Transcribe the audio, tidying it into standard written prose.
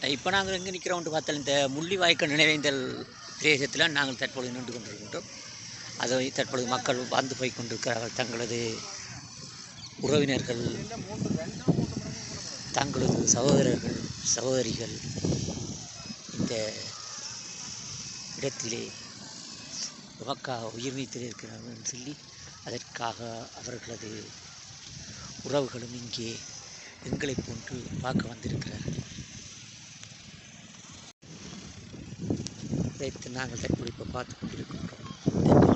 இப்போ நாங்கள் எங்கே நிற்கிறோம்னு பார்த்தால் இந்த முள்ளிவாய்க்கால் நினைவேந்தல் பிரதேசத்தில் நாங்கள் தற்பொழுது நின்று கொண்டிருக்கின்றோம். அதை தற்பொழுது மக்கள் வந்து போய் கொண்டிருக்கிறார்கள். தங்களது உறவினர்கள், தங்களது சகோதரர்கள், சகோதரிகள் இந்த இடத்திலே உமக்காக உயிர் நீத்திருக்கிறார்கள் என்று சொல்லி அதற்காக அவர்களது உறவுகளும் இங்கே எங்களை போன்று பார்க்க வந்திருக்கிறார்கள். இதைத்து நாங்கள் தற்போது இப்போ பார்த்து கொண்டிருக்கின்றோம்.